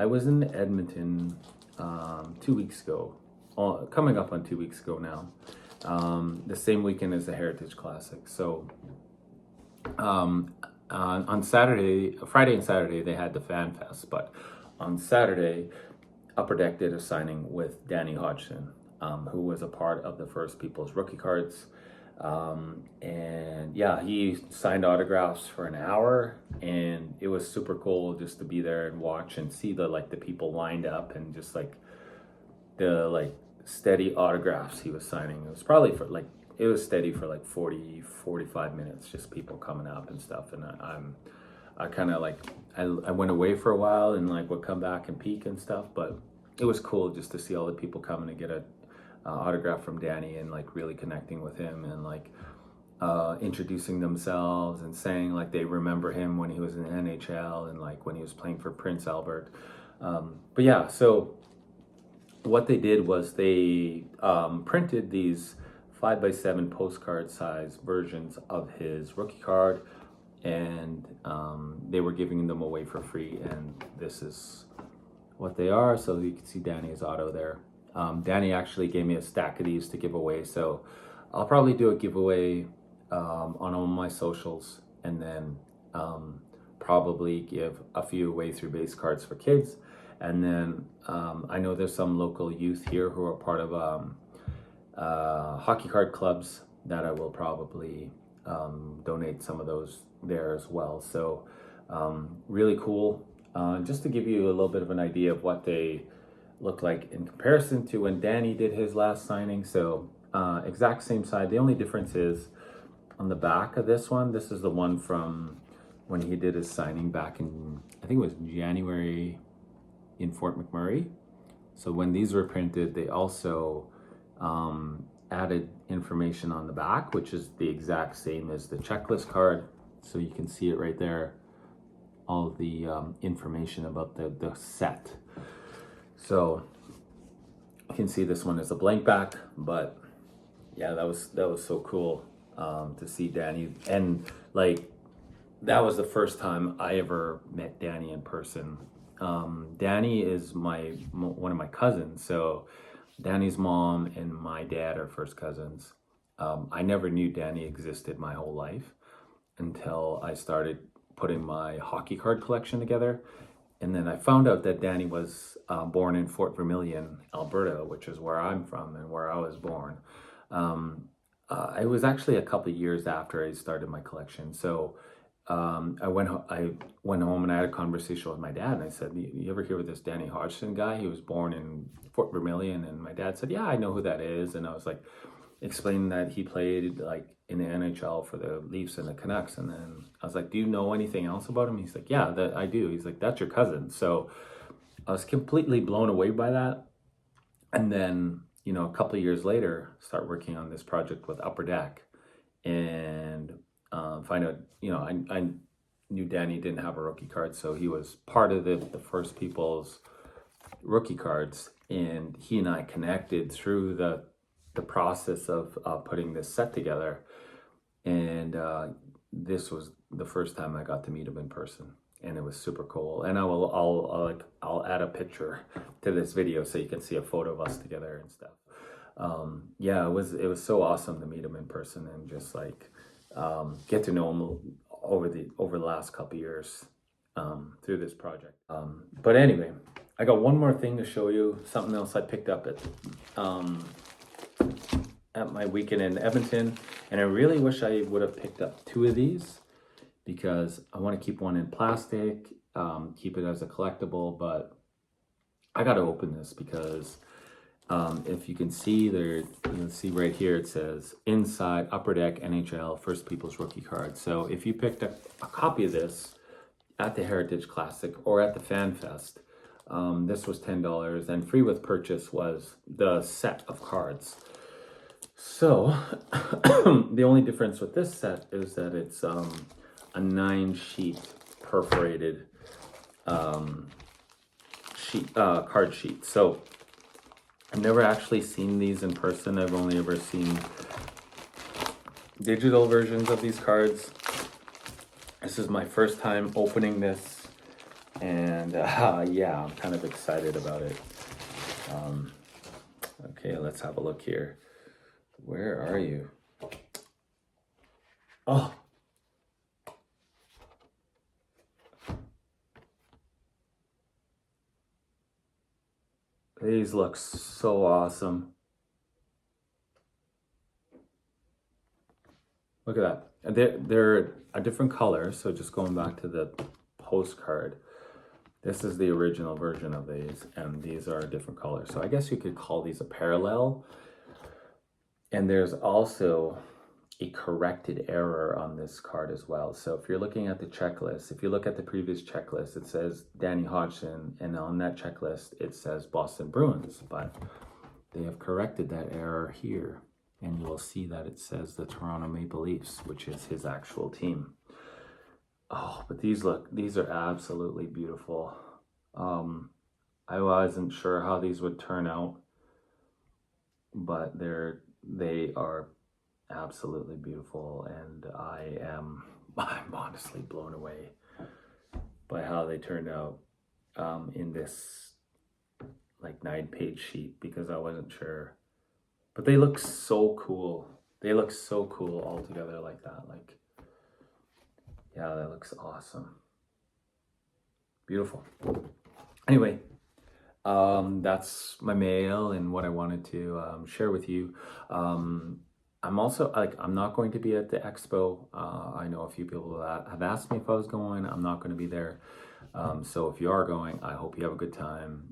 I was in Edmonton 2 weeks ago, coming up on 2 weeks ago now, the same weekend as the Heritage Classic. So on Saturday, Friday and Saturday, they had the Fan Fest, but on Saturday, Upper Deck did a signing with Danny Hodgson, who was a part of the First People's Rookie Cards. And yeah, he signed autographs for an hour, and it was super cool just to be there and watch and see the people lined up, and just the steady autographs he was signing. It was probably it was steady for 40-45 minutes, just people coming up and stuff. And I kind of I went away for a while and would come back and peek and stuff, but it was cool just to see all the people coming to get a autograph from Danny, and really connecting with him, and introducing themselves and saying they remember him when he was in the NHL, and when he was playing for Prince Albert. But yeah, so what they did was they printed these 5x7 postcard size versions of his rookie card, and they were giving them away for free, and this is what they are. So you can see Danny's auto there. Danny actually gave me a stack of these to give away, so I'll probably do a giveaway on all my socials, and then probably give a few away through base cards for kids. And then I know there's some local youth here who are part of hockey card clubs that I will probably donate some of those there as well. So really cool, just to give you a little bit of an idea of what they look like in comparison to when Danny did his last signing. So exact same side. The only difference is on the back of this one. This is the one from when he did his signing back in, I think it was January, in Fort McMurray. So when these were printed, they also added information on the back, which is the exact same as the checklist card. So you can see it right there, all of the information about the set. So you can see this one is a blank back, but yeah, that was so cool to see Danny. And that was the first time I ever met Danny in person. Danny is one of my cousins, so Danny's mom and my dad are first cousins. I never knew Danny existed my whole life until I started putting my hockey card collection together. And then I found out that Danny was born in Fort Vermilion, Alberta, which is where I'm from and where I was born. It was actually a couple of years after I started my collection. So I went home and I had a conversation with my dad, and I said, "You ever hear of this Danny Hodgson guy? He was born in Fort Vermilion." And my dad said, "Yeah, I know who that is." And I was explaining that he played in the NHL for the Leafs and the Canucks. And then I was like, "Do you know anything else about him?" He's like, "Yeah, that I do." He's like, "That's your cousin." So I was completely blown away by that. And then, a couple of years later, start working on this project with Upper Deck, and find out, I knew Danny didn't have a rookie card, so he was part of the First People's Rookie Cards, and he and I connected through the process of putting this set together. And this was the first time I got to meet him in person, and it was super cool. And I'll add a picture to this video so you can see a photo of us together and stuff. Yeah, it was so awesome to meet him in person, and just get to know him over the last couple years through this project. But anyway, I got one more thing to show you, something else I picked up at my weekend in Edmonton, and I really wish I would have picked up 2 of these, because I want to keep one in plastic, keep it as a collectible. But I got to open this because if you can see there, you can see right here, it says inside Upper Deck NHL First People's Rookie Card. So if you picked up a copy of this at the Heritage Classic or at the Fan Fest, this was $10, and free with purchase was the set of cards. So the only difference with this set is that it's a 9-sheet perforated card sheet. So I've never actually seen these in person. I've only ever seen digital versions of these cards. This is my first time opening this And yeah, I'm kind of excited about it. Okay, let's have a look here. Where are you? Oh, these look so awesome. Look at that. And they're a different color. So just going back to the postcard, this is the original version of these, and these are a different color. So I guess you could call these a parallel. And there's also a corrected error on this card as well. So if you're looking at the checklist, if you look at the previous checklist, it says Danny Hodgson, and on that checklist, it says Boston Bruins, but they have corrected that error here. And you will see that it says the Toronto Maple Leafs, which is his actual team. Oh, but these are absolutely beautiful. I wasn't sure how these would turn out, but they are absolutely beautiful, and I'm honestly blown away by how they turned out in this like 9-page sheet, because I wasn't sure. But they look so cool. They look so cool all together like that. Like, yeah, that looks awesome. Beautiful. Anyway, that's my mail and what I wanted to share with you. I'm also I'm not going to be at the expo. I know a few people that have asked me if I was going. I'm not going to be there. So if you are going, I hope you have a good time.